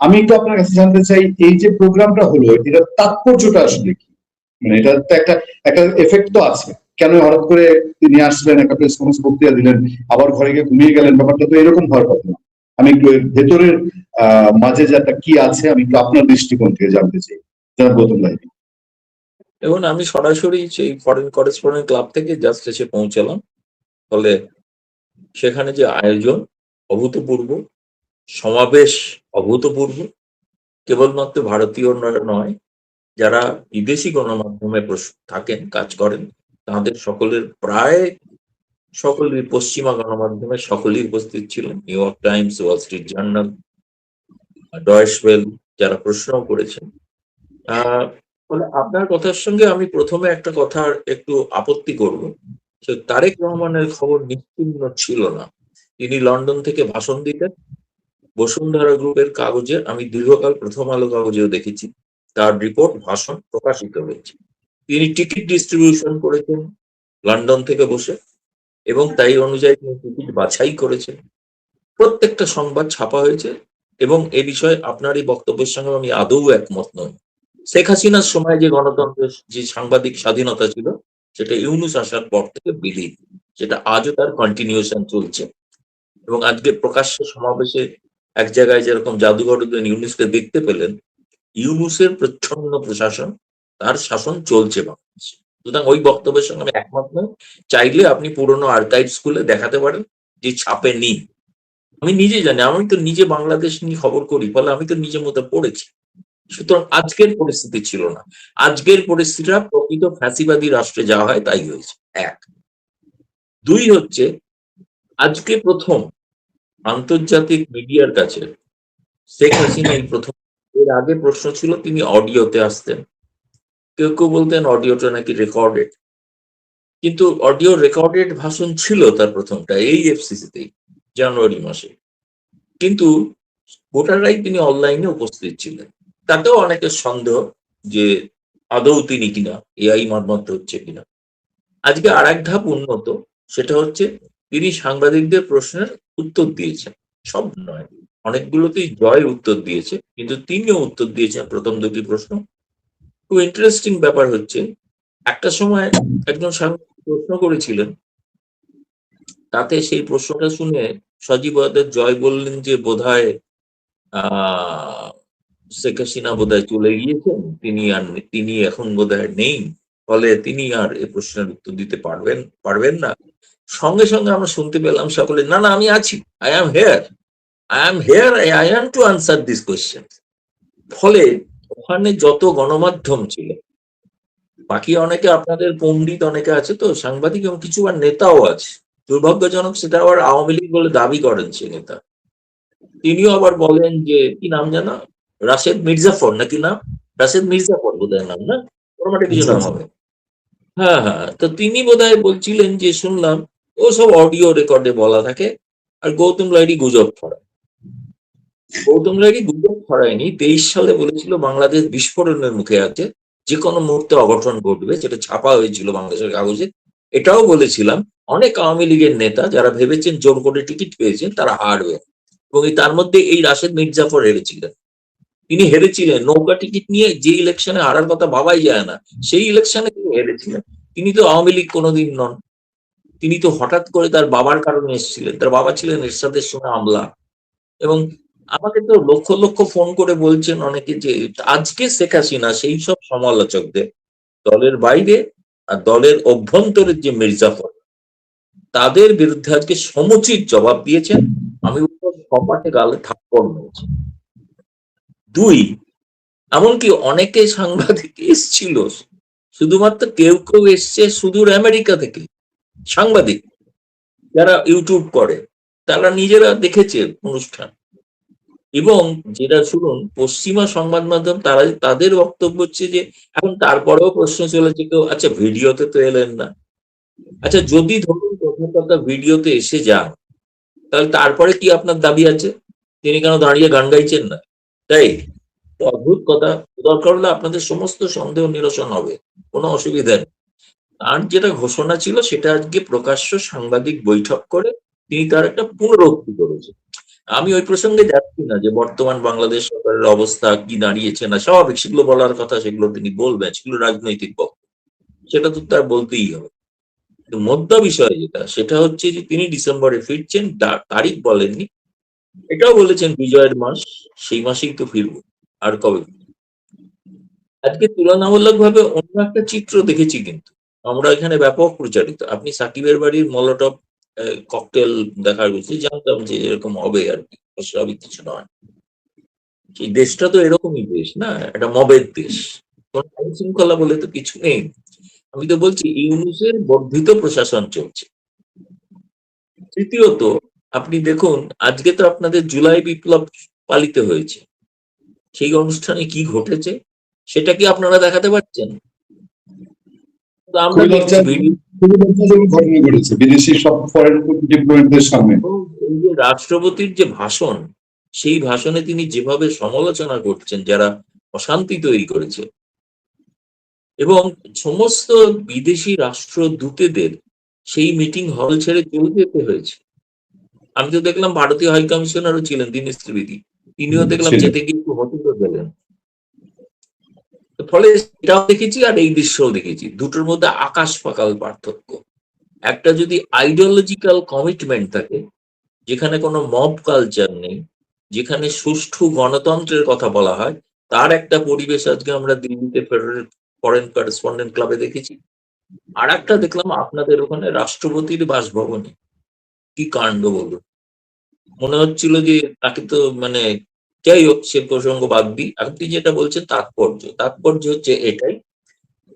আমি একটু আপনার কাছে জানতে চাই, এই যে প্রোগ্রামটা হলো এটার তাৎপর্যটা আসলে কি? মানে এটা তো একটা একটা এফেক্ট তো আছে, কেন হঠাৎ করে তিনি আসলেন, একটা প্রেস কনফারেন্স বক্তৃতা দিলেন, আবার ঘরে গিয়ে ঘুমিয়ে গেলেন, ব্যাপারটা তো এরকম হওয়ার কথা না। আমি একটু এর ভেতরের মাঝে যে একটা কি আছে আমি একটু আপনার দৃষ্টিকোণ থেকে জানতে চাই, যারা গৌতম লাহিড়ী। এবং আমি সরাসরি সেই ফরেন করেসপন্ডেন্ট ক্লাব থেকে জাস্ট এসে পৌঁছালাম। ফলে সেখানে যে আয়োজন অভূতপূর্ব, সমাবেশ অভূতপূর্ব, কেবলমাত্র ভারতীয় নয়, যারা বিদেশি গণমাধ্যমে থাকেন, কাজ করেন, তাদের সকলের প্রায় সকলেই পশ্চিমা গণমাধ্যমে সকলেই উপস্থিত ছিলেন। New York Times, Wall Street journal, Deutsche well, যারা প্রশ্ন করেছেন। ফলে আপনার কথার সঙ্গে আমি প্রথমে একটা কথা একটু আপত্তি করব, যে তারেক রহমানের খবর নিশ্চিহ্ন ছিল না। তিনি লন্ডন থেকে ভাষণ দিতেন, বসুন্ধরা গ্রুপের কাগজে, আমি দীর্ঘকাল প্রথম আলো কাগজেও দেখেছি তার রিপোর্ট, ভাষণ প্রকাশিত হয়েছে। তিনি টিকিট ডিস্ট্রিবিউশন করেছেন লন্ডন থেকে বসে, এবং তাই অনুযায়ী তিনি টিকিট বাছাই করেছেন। প্রত্যেকটা সংবাদ ছাপা হয়েছে, এবং এ বিষয়ে আপনার এই বক্তব্যের সঙ্গে আমি আদৌ একমত নই। শেখ হাসিনার সময় যে গণতন্ত্রের যে সাংবাদিক স্বাধীনতা ছিল, সেটা ইউনূস আসার পর থেকে বিলীন, সেটা আজও তার কন্টিনিউশন চলছে। এবং আজকে প্রকাশ্য সমাবেশে এক জায়গায় যেরকম জাদুঘরদের ইউনূসকে দেখতে পেলেন, ইউনূসের প্রচ্ছন্ন প্রশাসন, তার শাসন চলছে বাংলাদেশে। সুতরাং ওই বক্তব্যের সঙ্গে আমি একমত নই। চাইলে আপনি পুরনো আর্কাইভস খুলে দেখাতে পারেন যে ছাপে নেই। আমি নিজে জানি, আমি তো নিজে বাংলাদেশ নিয়ে খবর করি, ফলে আমি তো নিজের মতো পড়েছি। সুতরাং আজকের পরিস্থিতি ছিল না। আজকের পরিস্থিতিটা প্রকৃত ফ্যাসিবাদী রাষ্ট্রে যা হয় তাই হয়েছে, এক। দুই হচ্ছে, আজকে প্রথম আন্তর্জাতিক মিডিয়ার কাছে শেখ হাসিনা এই প্রথম, এর আগে প্রশ্ন ছিল তিনি অডিওতে আসতেন, কেউ কেউ বলতেন অডিওটা নাকি রেকর্ডেড, কিন্তু অডিও রেকর্ডেড ভাষণ ছিল তার প্রথমটা এই এফসিসিতেই, জানুয়ারি মাসে। কিন্তু ভোটাররাই তিনি অনলাইনে উপস্থিত ছিলেন, তাতেও অনেকের সন্দেহ যে আদৌ তিনি কিনা, এআই মারমত হচ্ছে কিনা। আজকে আর এক ধাপ উন্নত, সেটা হচ্ছে তিনি সাংবাদিকদের প্রশ্নের উত্তর দিয়েছেন, সব নয়, অনেকগুলোতেই জয় উত্তর দিয়েছে, কিন্তু তিনিও উত্তর দিয়েছেন প্রথম দুটি প্রশ্ন। খুব ইন্টারেস্টিং ব্যাপার হচ্ছে, একটা সময় একজন সাংবাদিক প্রশ্ন করেছিলেন, তাতে সেই প্রশ্নটা শুনে সজীব ওয়াজেদ জয় বললেন যে বোধহয় শেখ হাসিনা বোধহয় চলে গিয়েছেন, তিনি এখন বোধহয় নেই, ফলে তিনি আর এই প্রশ্নের উত্তর দিতে পারবেন না। সঙ্গে সঙ্গে আমরা শুনতে পেলাম সকলে, না না আমি আছি, I am here, I am to answer this question. ফলে ওখানে যত গণমাধ্যম ছিল, বাকি অনেকে আপনাদের পণ্ডিত অনেকে আছে তো সাংবাদিক, এবং কিছু আর নেতাও আছে, দুর্ভাগ্যজনক সেটা আবার আওয়ামী লীগ বলে দাবি করেন সে নেতা। তিনিও আবার বলেন যে কি নাম জানা, রাশেদ মির্জাফর নাকি নাম, রাশেদ মির্জাফর বোধহয় নাম, না ওরকম একটা কিছু নাম হবে। হ্যাঁ হ্যাঁ, তো তিনি বোধহয় বলছিলেন যে শুনলাম ও সব অডিও রেকর্ডে বলা থাকে, আর গৌতম লাহিড়ী গুজব ছড়ায়। গৌতম লাহিড়ী গুজব ছড়ায়নি, 23 সালে বলেছিল বাংলাদেশ বিস্ফোরণের মুখে আছে, যে কোনো মুহূর্তে অঘটন ঘটবে, যেটা ছাপা হয়েছিল বাংলাদেশের কাগজে। এটাও বলেছিলাম অনেক আওয়ামী লীগের নেতা যারা ভেবেছেন জোর করে টিকিট পেয়েছেন তারা হারবে, এবং তার মধ্যে এই রাশেদ মির্জাফর হেরেছিলেন। তিনি হেরেছিলেন নৌকা টিকিট নিয়ে, যে ইলেকশনে হারার কথা ভাবাই যায় না, সেই ইলেকশনে তিনি হেরেছিলেন। তিনি তো আওয়ামী লীগ কোনোদিন নন, তিনি তো হঠাৎ করে তার বাবার কারণে এসেছিলেন, তার বাবা ছিলেন এরশাদের সময় আমলা। এবং আমাকে তো লক্ষ লক্ষ ফোন করে বলছেন অনেকে যে আজকে শেখ হাসিনা সেই সব সমালোচকদের, দলের বাইরে আর দলের অভ্যন্তরের যে মির্জাফর, তাদের বিরুদ্ধে আজকে সমুচিত জবাব দিয়েছেন। আমি কপাটে গালে থাপ্পড় মেরেছি। দুই, এমনকি অনেকে সাংবাদিক এসছিল, শুধুমাত্র কেউ কেউ এসছে সুদূর আমেরিকা থেকে, সাংবাদিক যারা ইউটিউব করে, তারা নিজেরা দেখেছে অনুষ্ঠান। এবং যেটা শুনুন, পশ্চিমা সংবাদ মাধ্যম তারা, তাদের বক্তব্য হচ্ছে যে এখন তারপরেও প্রশ্ন চলেছে কেউ, আচ্ছা ভিডিওতে তো এলেন না, আচ্ছা যদি ধরুন কথা ভিডিওতে এসে যান, তাহলে তারপরে কি আপনার দাবি আছে, তিনি কেন দাঁড়িয়ে গান গাইছেন না? তাই অদ্ভুত কথা। দরকার হলে আপনাদের সমস্ত সন্দেহ নিরসন হবে, কোনো অসুবিধা নেই। আর যেটা ঘোষণা ছিল সেটা আজকে প্রকাশ্য সাংবাদিক বৈঠক করে তিনি তার একটা পুনরুক্তি করেছেন। আমি ওই প্রসঙ্গে যাচ্ছি না যে বর্তমান বাংলাদেশ সরকারের অবস্থা কি দাঁড়িয়েছে না, স্বাভাবিক সেগুলো বলার কথা, সেগুলো তিনি বলবেন, সেগুলো রাজনৈতিক বক্তব্য, সেটা তো তার বলতেই হবে। কিন্তু মোদ্দা বিষয় যেটা, সেটা হচ্ছে যে তিনি ডিসেম্বরে ফিরছেন, তারিখ বলেননি, এটাও বলেছেন বিজয়ের মাস, সেই মাসেই তো ফিরবো, আর কবে ফিরবো? আজকে তুলনামূলকভাবে অন্য একটা চিত্র দেখেছি, কিন্তু আমরা এখানে ব্যাপক প্রচারিত, আপনি সাকিবের বাড়ির মলোটভ ককটেল দেখা গেছে, জানতাম যে এরকম হবে আর কি, অস্বাভাবিক কিছু নয়। সেই দেশটা তো এরকমই দেশ না, একটা মবের দেশ, কোন আইন শৃঙ্খলা বলে তো কিছু নেই। আমি তো বলছি ইউনূসের বর্ধিত প্রশাসন চলছে। তৃতীয়ত, আপনি দেখুন আজকে তো আপনাদের জুলাই বিপ্লব পালিত হয়েছে, সেই অনুষ্ঠানে কি ঘটেছে সেটা কি আপনারা দেখাতে পারছেন? তো আমরা খুবই দেখছি ভিডিও। খুবই লজ্জাজনক ঘটনা ঘটেছে বিদেশি সব ফরেন ডিপ্লোমেটদের সামনে। এই যে রাষ্ট্রপতির যে ভাষণ, সেই ভাষণে তিনি যেভাবে সমালোচনা করছেন যারা অশান্তি তৈরি করেছে, এবং সমস্ত বিদেশি রাষ্ট্রদূতেদের সেই মিটিং হল ছেড়ে চলে যেতে হয়েছে। আমি তো দেখলাম ভারতীয় হাই কমিশনারও ছিলেন দীনেশ ত্রিবেদী, তিনিও দেখলাম ছিল। যেতে গিয়ে একটু হোটেলও গেলেন। ফলে সেটাও দেখেছি আর এই দৃশ্যও দেখেছি, দুটোর মধ্যে আকাশ পাতাল পার্থক্য। একটা যদি আইডিওলজিক্যাল কমিটমেন্ট থাকে, যেখানে কোনো মব কালচার নেই, যেখানে সুষ্ঠু গণতন্ত্রের কথা বলা হয়, তার একটা পরিবেশ আজকে আমরা দিল্লিতে ফেডারেল ফরেন করেসপন্ডেন্ট ক্লাবে দেখেছি। আর একটা দেখলাম আপনাদের ওখানে রাষ্ট্রপতির বাসভবনে, কি কাণ্ড বলুন। মনে হচ্ছিল যে তাকে তো মানে, যাই হোক সে প্রসঙ্গ বাদ দিই, আপনি যেটা বলছেন তাৎপর্য হচ্ছে এটাই,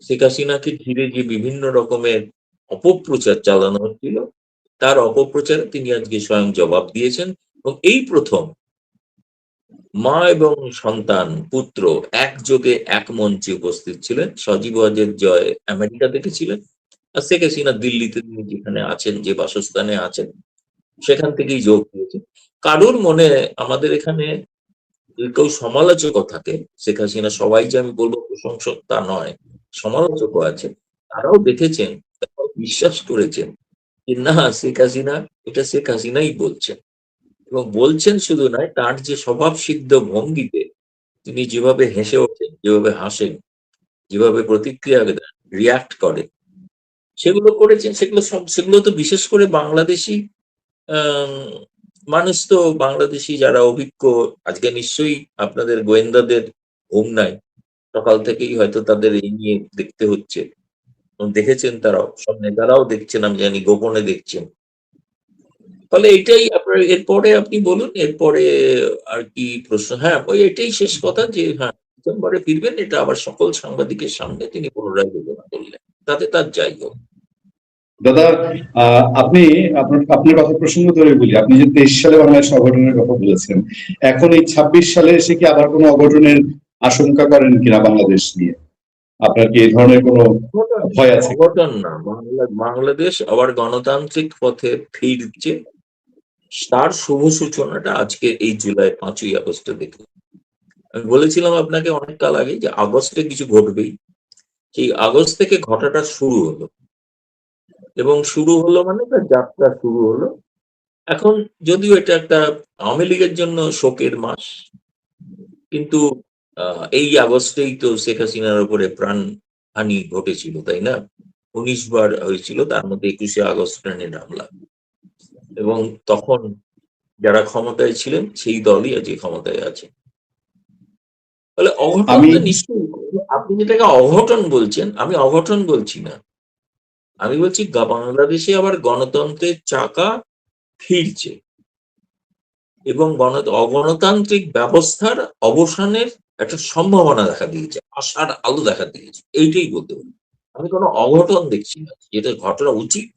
শেখ হাসিনাকে ঘিরে যে বিভিন্ন রকমের অপপ্রচার চালানো হচ্ছিল, তার অপপ্রচারে তিনি আজকে স্বয়ং জবাব দিয়েছেন। এবং এই প্রথম মা এবং সন্তান পুত্র একযোগে এক মঞ্চে উপস্থিত ছিলেন। সজীব ওয়াজেদ জয় আমেরিকা থেকে ছিলেন, আর শেখ হাসিনা দিল্লিতে তিনি যেখানে আছেন, যে বাসস্থানে আছেন, সেখান থেকেই যোগ দিয়েছে। কারোর মনে, আমাদের এখানে কেউ সমালোচকও থাকে, শেখ হাসিনা সবাই যে আমি বলবো প্রশংসক তা নয়, সমালোচকও আছে, তারাও দেখেছেন, তারাও বিশ্বাস করেছেন যে না, শেখ হাসিনা এটা শেখ হাসিনাই বলছেন। এবং বলছেন শুধু নয়, তার যে স্বভাব সিদ্ধ ভঙ্গিতে তিনি যেভাবে হেসে ওঠেন, যেভাবে হাসেন, যেভাবে প্রতিক্রিয়া দেন, রিয়াক্ট করে, সেগুলো করেছেন, সেগুলো তো বিশেষ করে বাংলাদেশি আম, মানুষ তো, বাংলাদেশি যারা অভিজ্ঞ, আজকে নিশ্চয়ই আপনাদের গোয়েন্দাদের ঘুম নাই, সকাল থেকেই হয়তো তাদের এই নিয়ে দেখতে হচ্ছে, এবং দেখেছেন তারাও, সব নেতারাও দেখছেন, আমি জানি গোপনে দেখছেন। ফলে এটাই আপনার, এরপরে আপনি বলুন, এরপরে আর কি প্রশ্ন? হ্যাঁ, ওই এটাই শেষ কথা যে হ্যাঁ, ডিসেম্বরে ফিরবেন, এটা আবার সকল সাংবাদিকের সামনে তিনি পুনরায় ঘোষণা করলেন, তাতে তার যাই হোক। দাদা, আপনি আপনার কথা প্রসঙ্গ ধরে বলি, আপনি যে 23 সালে বাংলাদেশ অঘটনের কথা বলেছেন, এখন এই 26 সালে এসে কি আবার কোনো অঘটনের আশঙ্কা করেন কিনা বাংলাদেশ নিয়ে? আপনার কি এই ধরনের কোনো অঘটন ভয় আছে? অঘটন না, বাংলাদেশ আবার গণতান্ত্রিক পথে ফিরছে, তার শুভ সূচনাটা আজকে এই জুলাই 5ই আগস্টে দেখলাম। আমি বলেছিলাম আপনাকে অনেক কাল আগে যে আগস্টে কিছু ঘটবেই, সেই আগস্ট থেকে ঘটাটা শুরু হলো, এবং শুরু হলো মানে তার যাত্রা শুরু হলো। এখন যদিও এটা একটা আওয়ামী লীগের জন্য শোকের মাস, কিন্তু এই আগস্টেই তো শেখ হাসিনার উপরে প্রাণহানি ঘটেছিল, তাই না? 19 বার হয়েছিল, তার মধ্যে 21শে আগস্ট গ্রেনেড হামলা, এবং তখন যারা ক্ষমতায় ছিলেন সেই দলই আজকে ক্ষমতায় আছে। তাহলে অঘটন আমি তো নিশ্চয়ই, আপনি যেটাকে অঘটন বলছেন, আমি অঘটন বলছি না, আমি বলছি বাংলাদেশে আবার গণতন্ত্রের চাকা ফিরছে, এবং অগণতান্ত্রিক ব্যবস্থার অবসানের একটা সম্ভাবনা দেখা দিয়েছে, আশার আলো দেখা দিয়েছে, এইটাই বলতে পারি। আমি কোনো অঘটন দেখছি না, যেটা ঘটনা উচিত,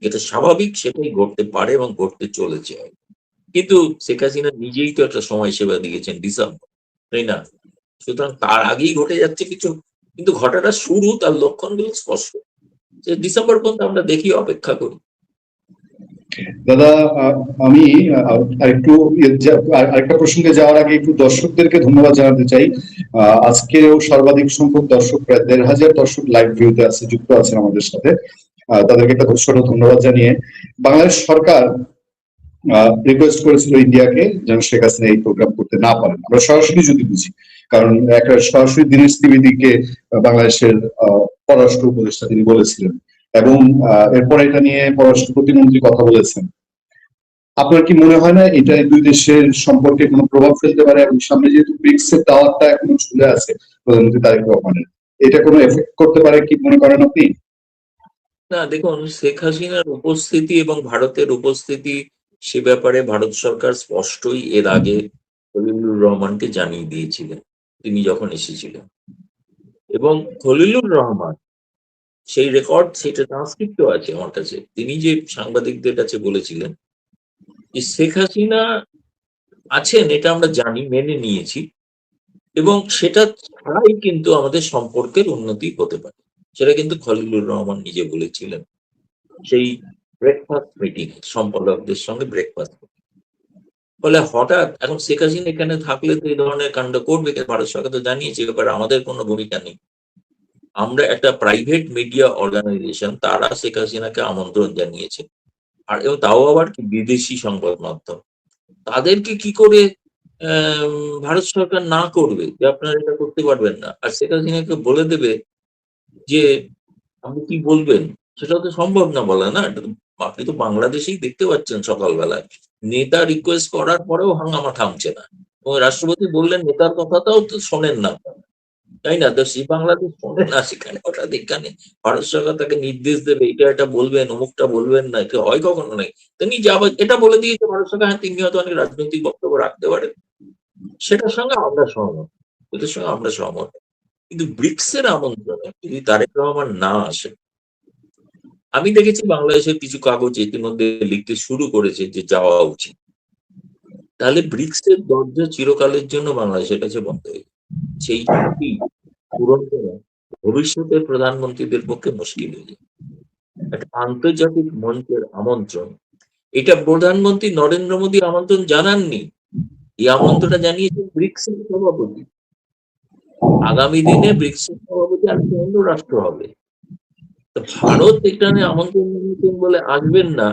যেটা স্বাভাবিক, সেটাই ঘটতে পারে এবং ঘটতে চলেছে। কিন্তু শেখ হাসিনা নিজেই তো একটা সময়সীমা দিয়েছেন ডিসেম্বর, তাই না? সুতরাং তার আগেই ঘটে যাচ্ছে কিছু, কিন্তু ঘটাটা শুরু, তার লক্ষণগুলো স্পষ্ট, যে ডিসেম্বর পর্যন্ত আমরা দেখি, অপেক্ষা করি। দাদা, আমি আরেকটু আরেকটা প্রসঙ্গে যাওয়ার আগে একটু দর্শকদেরকে ধন্যবাদ জানাতে চাই। আজকেও সর্বাধিক সংখ্যক দর্শক, প্রায় 1,500 দর্শক লাইভ ভিউতে আছে, যুক্ত আছেন আমাদের সাথে। তাদেরকে একটা ছোট ধন্যবাদ জানিয়ে, বাংলাদেশ সরকার রিকোয়েস্ট করেছিল ইন্ডিয়াকে যেন শেখ হাসিনা এই প্রোগ্রাম করতে না পারেন। আমরা সরাসরি যদি বুঝি, কারণ একটা সরাসরি দীনেশ ত্রিবেদীকে বাংলাদেশের পররাষ্ট্র উপদেষ্টা তিনি বলেছিলেন, এবং এরপর এটা নিয়ে পররাষ্ট্র প্রতিমন্ত্রী কথা বলেছেন। আপনার কি মনে হয় না এটা এই দুই দেশের সম্পর্কে কোনো প্রভাব ফেলতে পারে? এবং সামনে যেহেতু ব্রিক্স এর দাওয়াতটা এখনো ঝুলে আছে প্রধানমন্ত্রী তারেক রহমানের, এটা কোনো এফেক্ট করতে পারে কি মনে করেন আপনি? না, দেখুন, শেখ হাসিনার উপস্থিতি এবং ভারতের উপস্থিতি সে ব্যাপারে ভারত সরকার স্পষ্টই এর আগে খলিলুর রহমানকে জানিয়ে দিয়েছিলেন তিনি যখন এসেছিলেন। এবং খলিলুর রহমান সেই রেকর্ড, সেটা ট্রান্সক্রিপ্টও আছে আমার কাছে, তিনি যে সাংবাদিকদের কাছে বলেছিলেন যে শেখ হাসিনা আছেন এটা আমরা জানি, মেনে নিয়েছি, এবং সেটা ছাড়াই কিন্তু আমাদের সম্পর্কের উন্নতি হতে পারে। সেটা কিন্তু খলিলুর রহমান নিজে বলেছিলেন সেই ব্রেকফাস্ট মিটিং, সম্পাদকদের সঙ্গে ব্রেকফাস্ট। ফলে হঠাৎ এখন শেখ হাসিনা এখানে থাকলে তো এই ধরনের কাণ্ড করবে, ভারত সরকার তো জানিয়েছে, এ ব্যাপারে আমাদের কোনো ভূমিকা নেই। আমরা একটা প্রাইভেট মিডিয়া অর্গানাইজেশন, তারা শেখ হাসিনাকে আমন্ত্রণ জানিয়েছে, আর এবং তাও আবার কি বিদেশি সংবাদ মাধ্যম, তাদেরকে কি করে ভারত সরকার না করবে যে আপনারা এটা করতে পারবেন না, আর শেখ হাসিনাকে বলে দেবে যে আপনি কি বলবেন? সেটা তো সম্ভব না বলা, না? এটা তো আপনি তো বাংলাদেশেই দেখতে পাচ্ছেন সকালবেলায় নেতা রিকোয়েস্ট করার পরেও হাঙ্গামা থামছে না, এবং রাষ্ট্রপতি বললেন নেতার কথাটাও তো শোনেন না আপনারা, তাই না? তো সেই বাংলাদেশ শোনে না, সেখানে হঠাৎ এখানে ভারত সরকার তাকে নির্দেশ দেবে এটা বলবেন, অমুকটা বলবেন না, এটা হয় কখনো নাই। তিনি যা এটা বলে দিয়েছে ভারত সরকার, হ্যাঁ তিনি হয়তো অনেক রাজনৈতিক বক্তব্য রাখতে পারেন, সেটার সঙ্গে আমরা সহমত, ওদের সঙ্গে আমরা সহমত। কিন্তু ব্রিক্স এর আমন্ত্রণে যদি তারেক রহমান না আসে, আমি দেখেছি বাংলাদেশের কিছু কাগজ ইতিমধ্যে লিখতে শুরু করেছে যে যাওয়া উচিত, তাহলে ব্রিক্স এর দরজা চিরকালের জন্য বাংলাদেশের কাছে বন্ধ হয়ে যাবে। সেই চুক্তি পূরণ করা ভবিষ্যতের প্রধানমন্ত্রীদের পক্ষে মুশকিল হয়ে যাবে। একটা আন্তর্জাতিক মঞ্চের আমন্ত্রণ, এটা প্রধানমন্ত্রী নরেন্দ্র মোদী আমন্ত্রণ জানাননি, এই আমন্ত্রণটা জানিয়েছেন ব্রিক্স এর সভাপতি। আগামী দিনে ব্রিক্স এর সভাপতি আর অন্য রাষ্ট্র হবে। তো ভারত এখানে আমন্ত্রণ জানিয়েছেন বলে আসবেন না,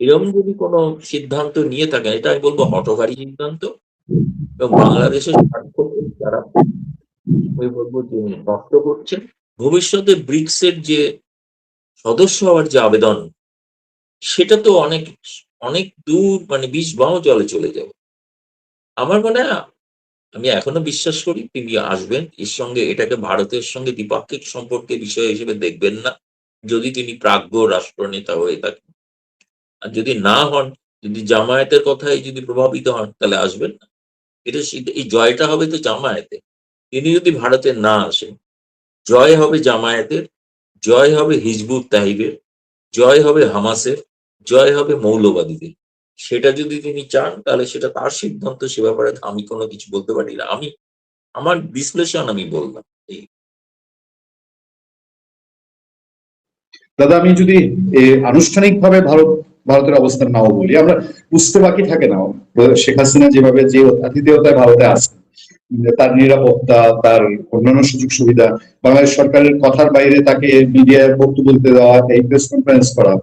এরকম যদি কোনো সিদ্ধান্ত নিয়ে থাকেন, এটা আমি বলবো হঠকারী সিদ্ধান্ত, এবং বাংলাদেশের স্বার্থকে তারা, আমি বলবো যে নষ্ট করছেন। ভবিষ্যতে ব্রিক্স এর যে সদস্য হওয়ার যে আবেদন, সেটা তো অনেক অনেক দূর, মানে 20 বাও জলে চলে যাবে। আমার মনে হয়, আমি এখনো বিশ্বাস করি তিনি আসবেন। এর সঙ্গে এটাকে ভারতের সঙ্গে দ্বিপাক্ষিক সম্পর্কের বিষয় হিসেবে দেখবেন না, যদি তিনি প্রাজ্ঞ রাষ্ট্রনেতা হয়ে থাকেন। আর যদি না হন, যদি জামায়াতের কথায় যদি প্রভাবিত হন, তাহলে আসবেন না। এই জয়টা হবে তো জামায়াতের। তিনি যদি ভারতে না আসেন, জয় হবে জামায়াতের, জয় হবে হিজবুত তাহিরের, জয় হবে হামাসের, জয় হবে মৌলবাদীদের। সেটা যদি তিনি চান তাহলে সেটা তার সিদ্ধান্ত, সে ব্যাপারে আমি কোনো কিছু বলতে পারি না। আমি আমার বিশ্লেষণ আমি বললাম এই। দাদা, আমি যদি আনুষ্ঠানিকভাবে ভারতের অবস্থান নাও বলি, আমরা বুঝতে বাকি থাকে না শেখ হাসিনা যেভাবে যে আতিথেয়তায় ভারতে আছে, তার নিরাপত্তা, তার অন্যান্য সুযোগ সুবিধা, বাংলাদেশ সরকারের কথার বাইরে তাকে মিডিয়ায় বক্তব্য দিতে দেওয়া, এই প্রেস কনফারেন্স করা,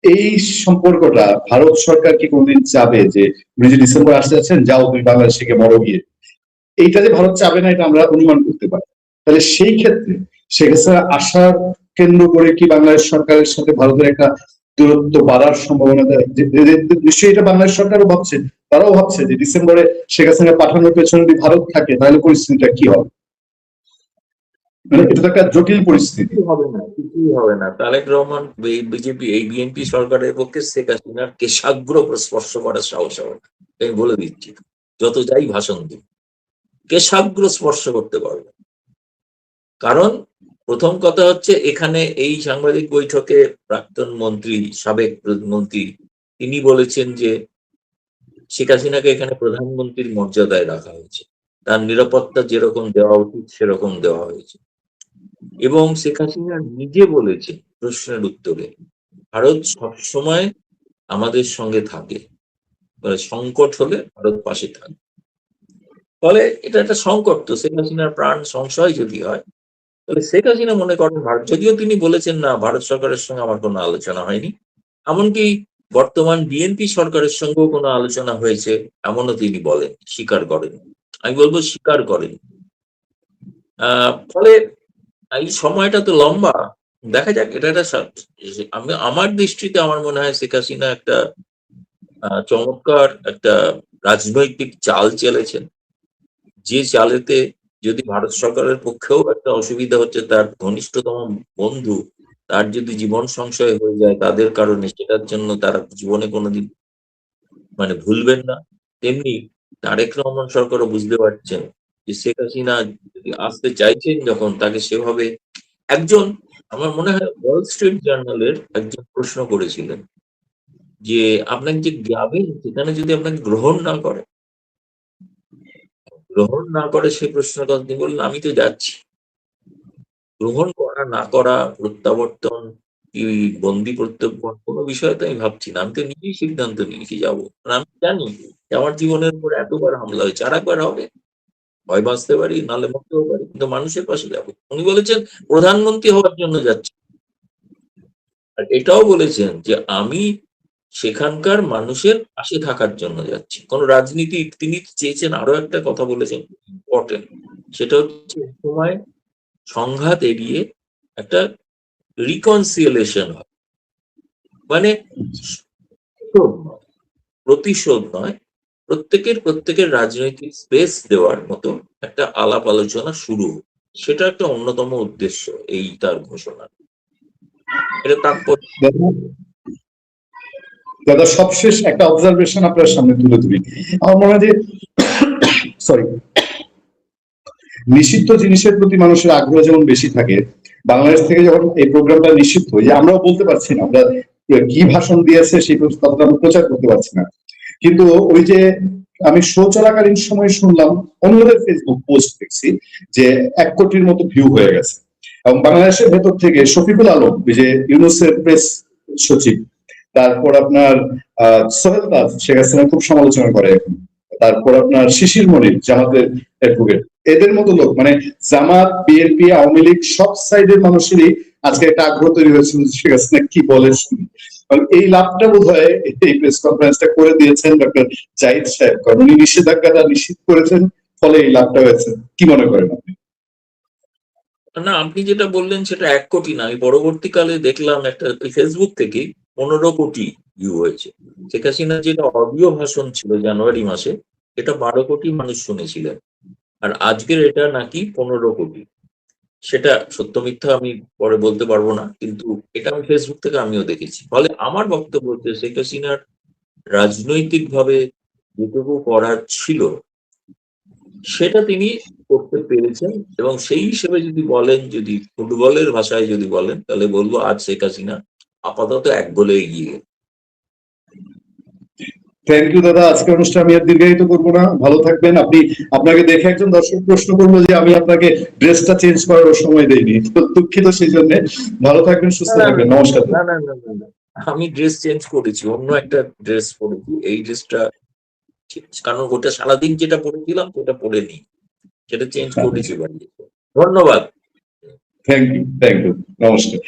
এই সম্পর্কটা ভারত সরকার কি কোনদিন চাবে যে উনি যে ডিসেম্বর আসতে যাচ্ছেন, যাও তুমি বাংলাদেশে গিয়ে মরো গিয়ে, এইটা যে ভারত চাবে না এটা আমরা অনুমান করতে পারি। তাহলে সেই ক্ষেত্রে শেখ হাসিনা আসার কেন্দ্র করে কি বাংলাদেশ সরকারের সাথে ভারতের একটা দূরত্ব বাড়ার সম্ভাবনা? নিশ্চয়ই এটা বাংলাদেশ সরকারও ভাবছে, তারাও ভাবছে যে ডিসেম্বরে শেখ হাসিনা পাঠানোর পেছনে যদি ভারত থাকে তাহলে পরিস্থিতিটা কি হবে। মানে এটা তো একটা জটিল পরিস্থিতি। কিছুই হবে না, কিছুই হবে না। তারেক রহমান, বিজেপি, এই বিএনপি সরকারের পক্ষে শেখ হাসিনার কেশাগ্র স্পর্শ করার সাহস হবে না, আমি বলে দিচ্ছি। যত যাই ভাষণ দিন, কেশাগ্র স্পর্শ করতে পারবে। কারণ প্রথম কথা হচ্ছে, এখানে এই সাংবাদিক বৈঠকে প্রাক্তন মন্ত্রী, সাবেক মন্ত্রী, তিনি বলেছেন যে শেখ হাসিনাকে এখানে প্রধানমন্ত্রীর মর্যাদায় রাখা হয়েছে, তার নিরাপত্তা যেরকম দেওয়া উচিত সেরকম দেওয়া হয়েছে। এবং শেখ হাসিনা নিজে বলেছে প্রশ্নের উত্তরে, ভারত সবসময় আমাদের সঙ্গে থাকে, মানে সংকট হলে ভারত পাশে থাকে। ফলে এটা একটা সংকট, তো শেখ হাসিনার প্রাণ সংশয় যদি হয়, তাহলে শেখ হাসিনা মনে করেন ভারত, যদিও তিনি বলেছেন না ভারত সরকারের সঙ্গে আমার কোনো আলোচনা হয়নি, এমনকি বর্তমান বিএনপি সরকারের সঙ্গেও কোনো আলোচনা হয়েছে এমনও তিনি বলেন, স্বীকার করেন। আমি বলবো স্বীকার করেন। ফলে এই সময়টা তো লম্বা, দেখা যাক। এটা একটা আমি আমার দৃষ্টিতে আমার মনে হয় শেখ হাসিনা একটা চমৎকার একটা রাজনৈতিক চাল চেলেছেন, যে চালেতে যদি ভারত সরকারের পক্ষেও একটা অসুবিধা হচ্ছে, তার ঘনিষ্ঠতম বন্ধু তার যদি জীবন সংশয় হয়ে যায় তাদের কারণে, সেটার জন্য তারা জীবনে কোনোদিন মানে ভুলবেন না। তেমনি তারেক রহমান সরকারও বুঝতে পারছেন যে শেখ হাসিনা যদি আসতে চাইছেন যখন, তাকে সেভাবে একজন, আমার মনে হয় ওয়াল স্ট্রিট জার্নালের একজন প্রশ্ন করেছিলেন যে আপনাকে যে যাবেন সেখানে যদি আপনাকে গ্রহণ না করে সেই প্রশ্নটা তিনি বললেন, আমি তো যাচ্ছি। গ্রহণ করা না করা, প্রত্যাবর্তন কি বন্দি প্রত্যর্পণ, কোনো বিষয় তো আমি ভাবছি না। আমি তো নিজেই সিদ্ধান্ত নিয়েছি যাবো, কারণ আমি জানি যে আমার জীবনের উপর এতবার হামলা হয়েছে, আর একবার হবে, হয় বাঁচতে পারি নাহলে মরতেও পারি, কিন্তু মানুষের পাশে যাবো। উনি বলেছেন প্রধানমন্ত্রী হওয়ার জন্য যাচ্ছি, আর এটাও বলেছেন যে আমি সেখানকার মানুষের পাশে থাকার জন্য যাচ্ছি। কোন রাজনীতি, তিনি চেয়েছেন আরো একটা কথা বলেছেন ইম্পর্টেন্ট, সেটা হচ্ছে এই সময় সংঘাত এড়িয়ে একটা রিকনসিয়েলেশন হয়, মানে প্রতিশোধ নয়, প্রত্যেকের রাজনৈতিক স্পেস দেওয়ার মতো একটা আলাপ আলোচনা শুরু, সেটা একটা অন্যতম উদ্দেশ্য এই তার ঘোষণা। এটা তাৎপর্য। দাদা সবশেষ একটা অবজারভেশন আপনার সামনে তুলে ধরি। আমার মনে হয় যে সরি, নিষিদ্ধ জিনিসের প্রতি মানুষের আগ্রহ যেমন বেশি থাকে, বাংলাদেশ থেকে যখন এই প্রোগ্রামটা নিষিদ্ধ, যে আমরাও বলতে পারছি না আমরা কি ভাষণ দিয়েছে সেই তথ্য আমরা প্রচার করতে পারছি না, কিন্তু ওই যে আমি শো চলাকালীন সময় শুনলাম অন্যদের ফেসবুক পোস্ট দেখছি যে 1 কোটির মতো ভিউ হয়ে গেছে, এবং বাংলাদেশের ভেতর থেকে শফিকুল আলম, যে ইউনুসের প্রেস সচিব, তারপর আপনার সোহেল তাজ শেখ হাসিনা খুব সমালোচনা করে এখন, তারপর আপনার শিশির মনির জামাতের অ্যাডভোকেট, এদের মতো লোক, মানে জামাত, বিএনপি, আওয়ামী লীগ সব সাইডের মানুষেরই আজকে একটা আগ্রহ তৈরি হয়েছিল শেখ হাসিনা কি বলে শুনি। এই লাভটা বোধ হয় এই প্রেস কনফারেন্সটা করে দিয়েছেন ডক্টর জাহিদ সাহেব, কারণ উনি নিষেধাজ্ঞাটা নিশ্চিত করেছেন, ফলে এই লাভটা হয়েছে। কি মনে করেন আপনি? না, আপনি যেটা বললেন সেটা 1 কোটি না, আমি পরবর্তীকালে দেখলাম একটা ফেসবুক থেকে 15 কোটি ভিউ হয়েছে। শেখ হাসিনার যেটা অডিও ভাষণ ছিল জানুয়ারি মাসে, এটা 12 কোটি মানুষ শুনেছিলেন, আর আজকের এটা নাকি 15 কোটি। সেটা সত্য মিথ্যা আমি পরে বলতে পারবো না, কিন্তু এটা আমি ফেসবুক থেকে আমিও দেখেছি। ফলে আমার বক্তব্য হচ্ছে শেখ হাসিনার রাজনৈতিক ভাবে যেটুকু করার ছিল সেটা তিনি করতে পেরেছেন, এবং সেই হিসেবে যদি বলেন, যদি ফুটবলের ভাষায় যদি বলেন, তাহলে বলবো আজ শেখ হাসিনা আপাতত 1 গোলে এগিয়ে। থ্যাংক ইউ দাদা, আজকের অনুষ্ঠান আমি আর দীর্ঘায়িত করবো না, ভালো থাকবেন আপনি। আপনাকে দেখে একজন দর্শক প্রশ্ন করলো যে আমি আপনাকে ড্রেসটা চেঞ্জ করার সময় দেইনি, তো দুঃখিত সেই জন্য। ভালো থাকবেন, সুস্থ থাকবেন, নমস্কার। না না না না না, আমি ড্রেস চেঞ্জ করেছি, অন্য একটা ড্রেস পরেছি। এই ড্রেসটা, কারণ ওটা সারাদিন যেটা পরেছিলাম সেটা পরে নি, সেটা চেঞ্জ করেছি বাড়ি। ধন্যবাদ। থ্যাংক ইউ, নমস্কার।